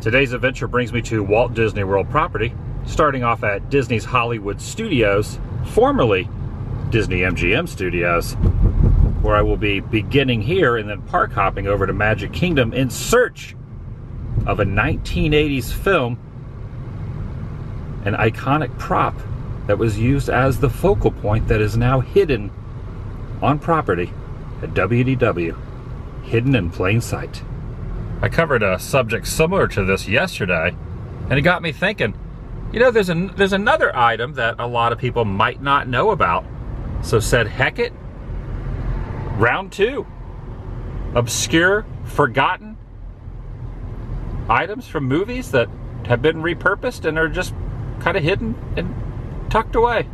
Today's adventure brings me to Walt Disney World property, starting off at Disney's Hollywood Studios, formerly Disney MGM Studios, where I will be beginning here and then park hopping over to Magic Kingdom in search of a 1980s film, an iconic prop that was used as the focal point that is now hidden on property at WDW, hidden in plain sight. I covered a subject similar to this yesterday, and it got me thinking, you know, there's another item that a lot of people might not know about. So said, heck it, round two. Obscure, forgotten items from movies that have been repurposed and are just kind of hidden and tucked away.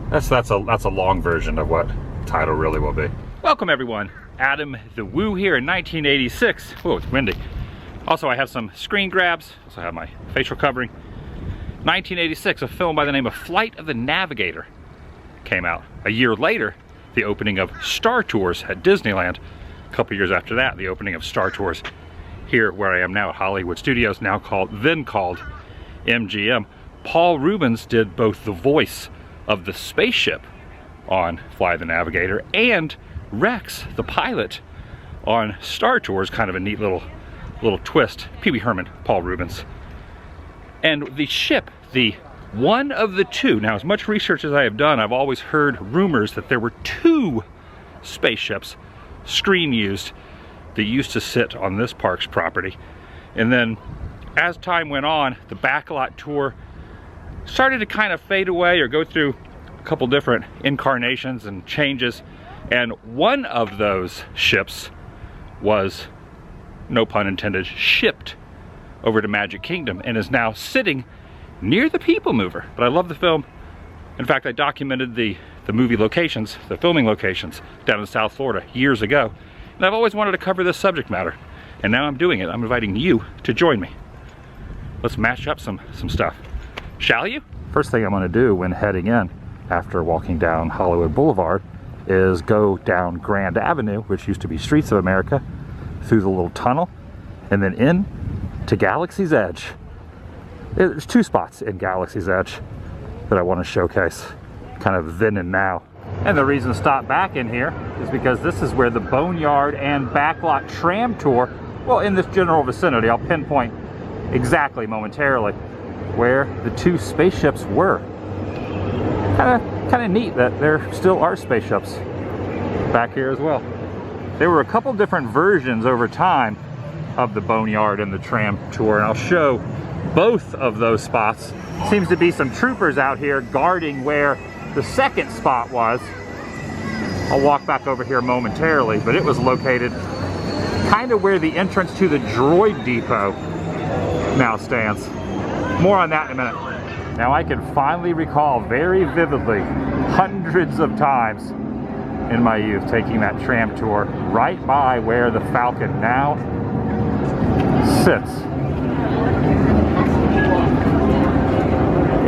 That's a long version of what the title really will be. Welcome everyone. Adam the Woo here in 1986. Oh, it's windy. Also, I have some screen grabs. Also have my facial covering. 1986, a film by the name of Flight of the Navigator came out. A year later, the opening of Star Tours at Disneyland. A couple years after that, the opening of Star Tours here where I am now at Hollywood Studios, then called MGM. Paul Reubens did both the voice of the spaceship on Fly the Navigator and Rex, the pilot, on Star Tours. Kind of a neat little twist. Pee Wee Herman, Paul Reubens. And the ship, the one of the two, now as much research as I have done, I've always heard rumors that there were two spaceships, screen used, that used to sit on this park's property. And then as time went on, the backlot tour started to kind of fade away or go through a couple different incarnations and changes. And one of those ships was, no pun intended, shipped over to Magic Kingdom and is now sitting near the PeopleMover. But I love the film. In fact, I documented the movie locations, the filming locations down in South Florida years ago. And I've always wanted to cover this subject matter. And now I'm doing it. I'm inviting you to join me. Let's mash up some stuff. Shall you? First thing I'm gonna do when heading in after walking down Hollywood Boulevard is go down Grand Avenue, which used to be Streets of America, through the little tunnel, and then in to Galaxy's Edge. There's two spots in Galaxy's Edge that I want to showcase, kind of then and now. And the reason to stop back in here is because this is where the Boneyard and Backlot Tram Tour, well, in this general vicinity, I'll pinpoint exactly momentarily where the two spaceships were. Kind of neat that there still are spaceships back here as well. There were a couple different versions over time of the Boneyard and the Tram Tour, and I'll show both of those spots. Seems to be some troopers out here guarding where the second spot was. I'll walk back over here momentarily, but it was located kind of where the entrance to the Droid Depot now stands. More on that in a minute. Now I can finally recall very vividly, hundreds of times in my youth, taking that tram tour right by where the Falcon now sits.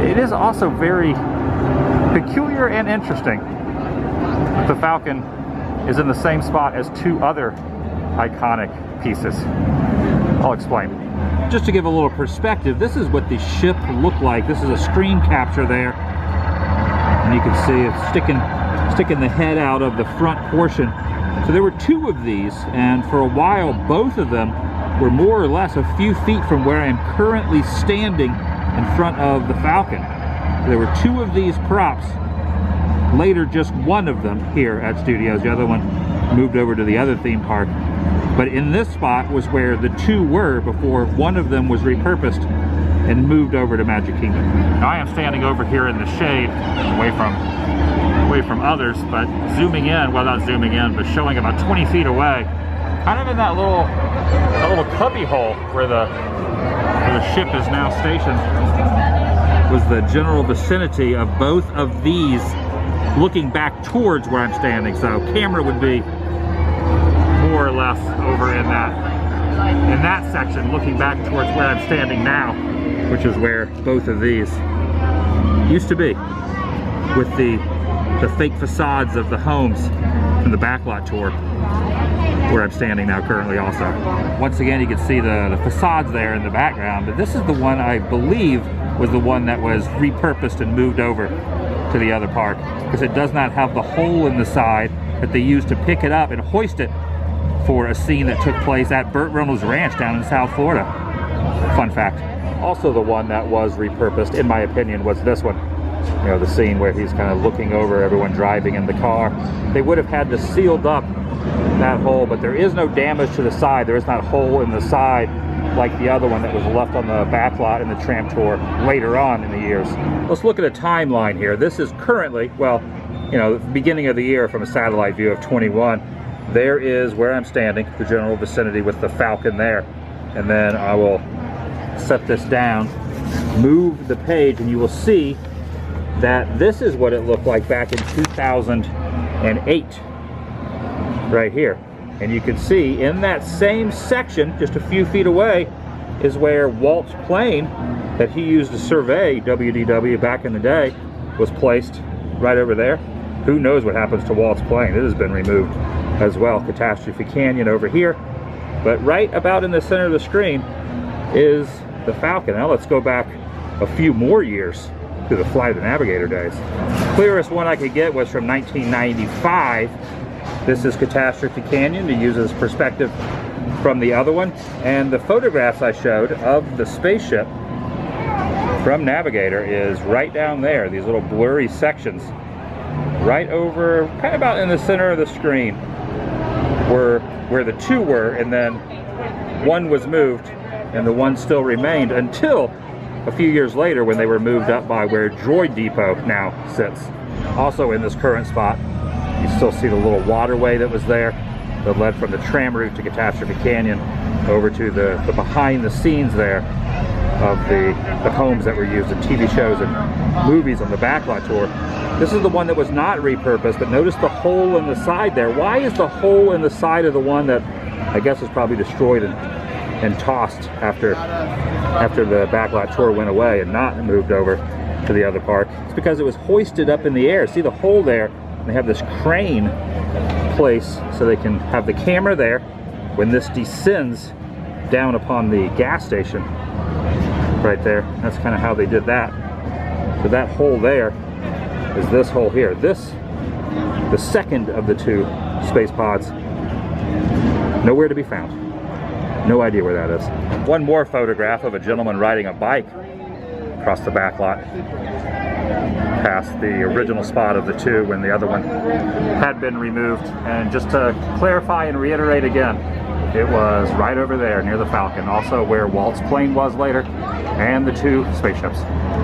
It is also very peculiar and interesting. The Falcon is in the same spot as two other iconic pieces. I'll explain. Just to give a little perspective, this is what the ship looked like. This is a screen capture there. And you can see it's sticking the head out of the front portion. So there were two of these, and for a while both of them were more or less a few feet from where I am currently standing in front of the Falcon. There were two of these props. Later, just one of them here at Studios. The other one moved over to the other theme park. But in this spot was where the two were before one of them was repurposed and moved over to Magic Kingdom. Now I am standing over here in the shade, away from others, but zooming in, well, not zooming in, but showing about 20 feet away, kind of in that little cubby hole where the ship is now stationed, was the general vicinity of both of these, looking back towards where I'm standing. So camera would be more or less over in that section, looking back towards where I'm standing now, which is where both of these used to be, with the fake facades of the homes from the Backlot Tour. where I'm standing now currently also. Once again, you can see the facades there in the background, but this is the one I believe was the one that was repurposed and moved over to the other park, because it does not have the hole in the side that they used to pick it up and hoist it for a scene that took place at Burt Reynolds Ranch down in South Florida. Fun fact. Also the one that was repurposed, in my opinion, was this one. You know, the scene where he's kind of looking over everyone driving in the car. They would have had to sealed up that hole, but there is no damage to the side. There is not a hole in the side like the other one that was left on the back lot in the tram tour later on in the years. Let's look at a timeline here. This is currently, well, you know, the beginning of the year from a satellite view of 21. There is where I'm standing, the general vicinity with the Falcon there. And then I will set this down, move the page, and you will see that this is what it looked like back in 2008, right here. And you can see in that same section, just a few feet away, is where Walt's plane that he used to survey WDW back in the day was placed right over there. Who knows what happens to Walt's plane? It has been removed as well. Catastrophe Canyon over here. But right about in the center of the screen is the Falcon. Now let's go back a few more years to the Flight of the Navigator days. Clearest one I could get was from 1995. This is Catastrophe Canyon, to use as perspective from the other one. And the photographs I showed of the spaceship from Navigator is right down there. These little blurry sections right over, kind of about in the center of the screen, were where the two were, and then one was moved and the one still remained until a few years later when they were moved up by where Droid Depot now sits. Also in this current spot, you still see the little waterway that was there that led from the tram route to Catastrophe Canyon over to the behind the scenes there of the homes that were used in TV shows and movies on the backlot tour. This is the one that was not repurposed, but notice the hole in the side there. Why is the hole in the side of the one that I guess was probably destroyed and tossed after the backlot tour went away and not moved over to the other park? It's because it was hoisted up in the air. See the hole there? They have this crane place so they can have the camera there when this descends down upon the gas station right there. That's kind of how they did that. So that hole there is this hole here. This, the second of the two space pods, nowhere to be found. No idea where that is. One more photograph of a gentleman riding a bike across the back lot, past the original spot of the two when the other one had been removed. And just to clarify and reiterate again, it was right over there near the Falcon, also where Walt's plane was later, and the two spaceships.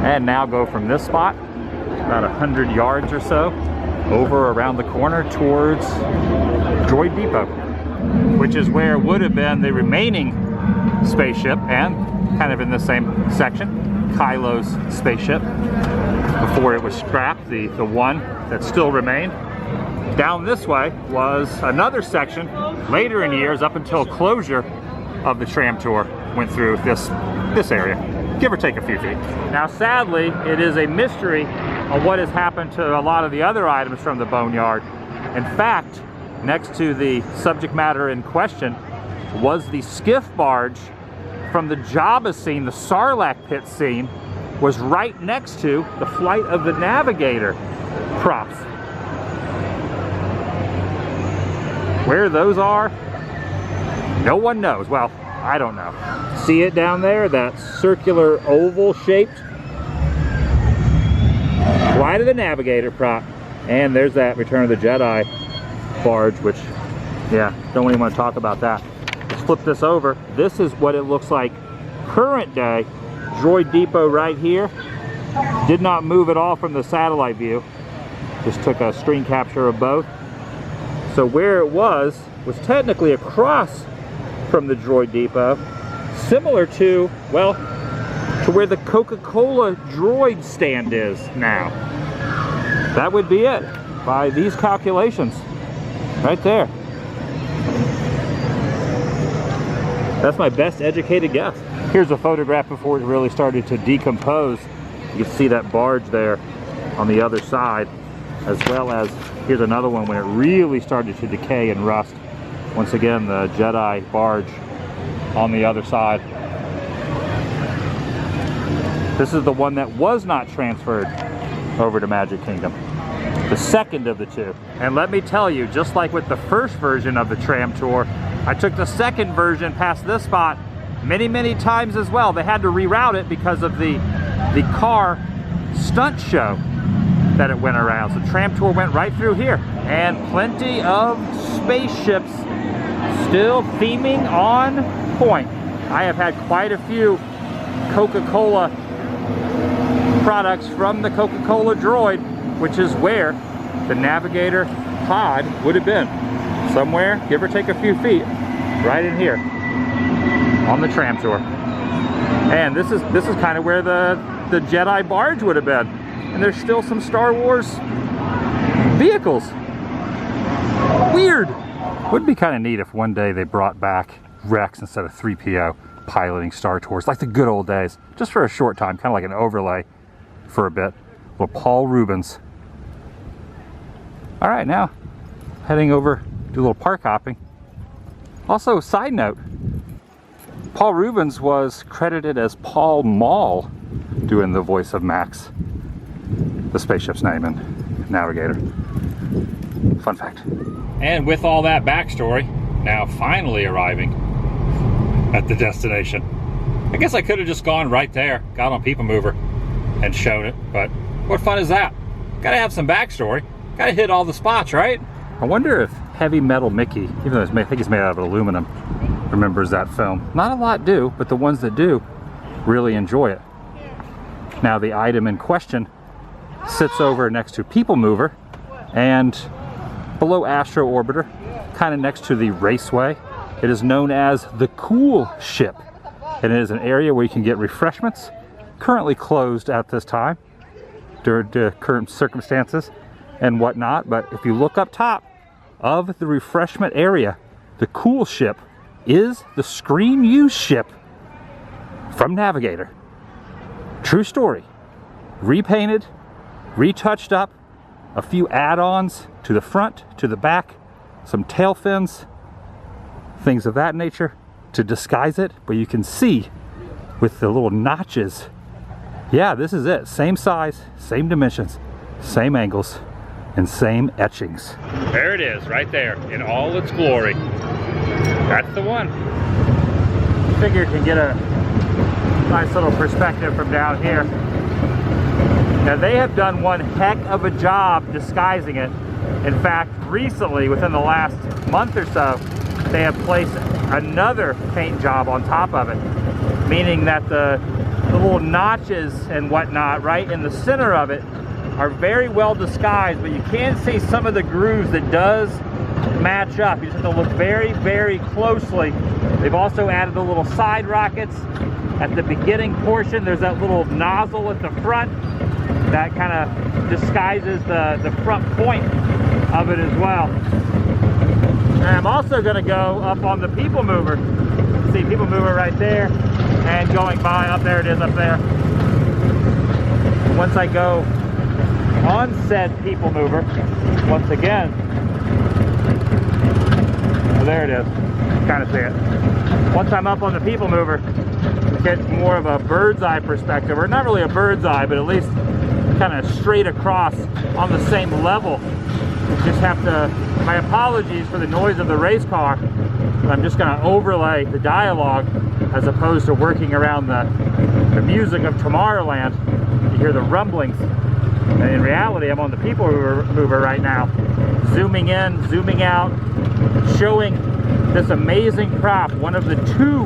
And now go from this spot, about 100 yards or so, over around the corner towards Droid Depot, which is where would have been the remaining spaceship, and kind of in the same section, Kylo's spaceship, before it was scrapped, the one that still remained. Down this way was another section later in years, up until closure of the tram tour went through this area, give or take a few feet. Now sadly, it is a mystery of what has happened to a lot of the other items from the boneyard. In fact, next to the subject matter in question was the skiff barge from the Jabba scene, the Sarlacc pit scene, was right next to the Flight of the Navigator props. Where those are, no one knows. Well, I don't know. See it down there, that circular oval shaped Flight of the Navigator prop. And there's that Return of the Jedi barge, which, yeah, don't even want to talk about that. Let's flip this over. This is what it looks like current day. Droid Depot right here. Did not move at all from the satellite view. Just took a screen capture of both. So where it was technically across from the Droid Depot, similar to, well, to where the Coca-Cola droid stand is now. That would be it by these calculations right there. That's my best educated guess. Here's a photograph before it really started to decompose. You can see that barge there on the other side, as well as here's another one when it really started to decay and rust. Once again, the Jedi barge on the other side. This is the one that was not transferred over to Magic Kingdom. The second of the two. And let me tell you, just like with the first version of the tram tour, I took the second version past this spot many times as well. They had to reroute it because of the car stunt show that it went around. So the tram tour went right through here. And plenty of spaceships still theming on point. I have had quite a few Coca-Cola products from the Coca-Cola droid, which is where the Navigator pod would have been. Somewhere, give or take a few feet, right in here on the tram tour. And this is kind of where the Jedi barge would have been. And there's still some Star Wars vehicles. Weird. Would be kind of neat if one day they brought back Rex instead of 3PO piloting Star Tours, like the good old days, just for a short time, kind of like an overlay for a bit. Well, Paul Rubens. All right, now heading over, do a little park hopping. Also, side note, Paul Rubens was credited as Paul Mall doing the voice of Max, the spaceship's name in Navigator. Fun fact. And with all that backstory, now finally arriving at the destination. I guess I could have just gone right there, got on PeopleMover and shown it, but what fun is that? Gotta have some backstory. Gotta hit all the spots, right? I wonder if Heavy Metal Mickey, even though I think he's made out of aluminum, remembers that film. Not a lot do, but the ones that do really enjoy it. Now the item in question sits over next to PeopleMover and below Astro Orbiter, kind of next to the Raceway. It is known as the Cool Ship, and it is an area where you can get refreshments, currently closed at this time due to current circumstances and whatnot. But if you look up top of the refreshment area, the Cool Ship is the screen use ship from Navigator. True story. Repainted, retouched up, a few add-ons to the front, to the back, some tail fins, things of that nature to disguise it, but you can see with the little notches, yeah, this is it. Same size, same dimensions, same angles, and same etchings. There it is, right there, in all its glory. That's the one. Figure you can get a nice little perspective from down here. Now they have done one heck of a job disguising it. In fact, recently, within the last month or so, they have placed another paint job on top of it, meaning that the little notches and whatnot right in the center of it are very well disguised, but you can see some of the grooves that does match up. You just have to look very closely. They've also added the little side rockets at the beginning portion. There's that little nozzle at the front that kind of disguises the front point of it as well. And I'm also going to go up on the PeopleMover. See PeopleMover right there, and going by, up there it is up there. Once I go on said PeopleMover, once again, oh, there it is, kind of see it. Once I'm up on the PeopleMover, get more of a bird's eye perspective, or not really a bird's eye, but at least kind of straight across on the same level. Just have to, my apologies for the noise of the race car, but I'm just going to overlay the dialogue as opposed to working around the music of Tomorrowland. You hear the rumblings. And in reality, I'm on the PeopleMover right now, zooming in, zooming out, showing this amazing prop, one of the two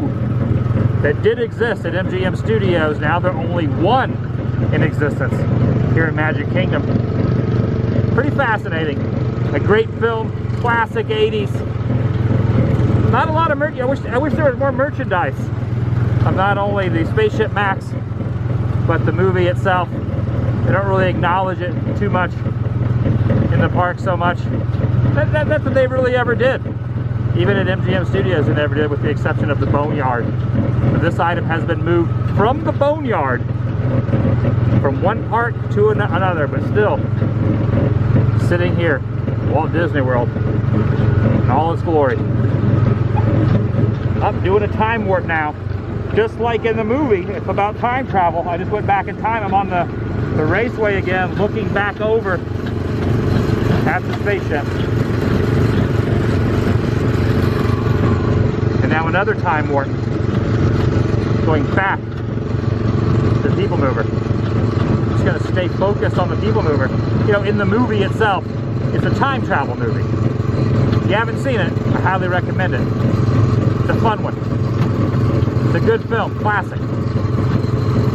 that did exist at MGM Studios. Now they're only one in existence here in Magic Kingdom. Pretty fascinating. A great film, classic 80s. Not a lot of merchandise. I wish there was more merchandise of not only the Spaceship Max, but the movie itself. They don't really acknowledge it too much in the park so much. That's what they really ever did. Even at MGM Studios, they never did, with the exception of the boneyard. But this item has been moved from the boneyard, from one park to another, but still sitting here, Walt Disney World, in all its glory. I'm doing a time warp now. Just like in the movie, it's about time travel. I just went back in time. I'm on the raceway again, looking back over at the spaceship. And now another time warp, going back to the PeopleMover. Just gonna stay focused on the PeopleMover. You know, in the movie itself, it's a time travel movie. If you haven't seen it, I highly recommend it. It's a fun one. It's a good film, classic.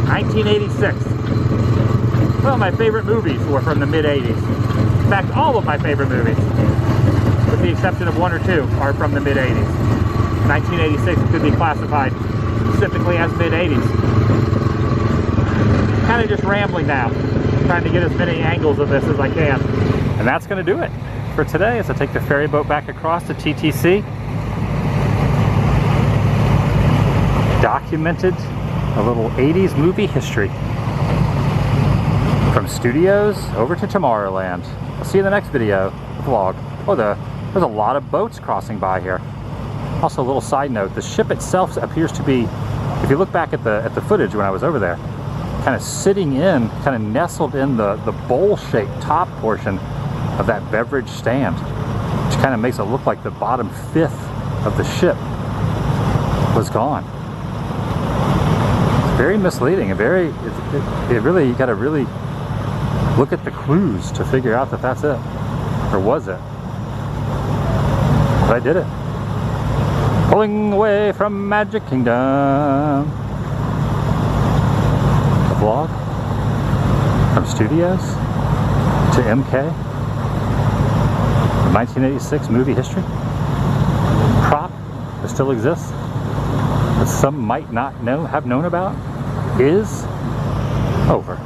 1986. Well, my favorite movies were from the mid-80s. In fact, all of my favorite movies, with the exception of 1 or 2, are from the mid-80s. 1986 could be classified specifically as mid-80s. Kind of just rambling now, trying to get as many angles of this as I can. And that's going to do it for today as I take the ferry boat back across to TTC. Documented a little 80s movie history. From studios over to Tomorrowland. I'll see you in the next video, vlog. Oh, there's a lot of boats crossing by here. Also, a little side note, the ship itself appears to be, if you look back at the footage when I was over there, kind of sitting in, kind of nestled in the bowl-shaped top portion of that beverage stand, which kind of makes it look like the bottom fifth of the ship was gone. It's very misleading and it really, you got to really look at the clues to figure out that that's it, or was it? But I did it. Pulling away from Magic Kingdom. A vlog from studios to MK. 1986 movie history. Prop that still exists, that some might not have known about, is over.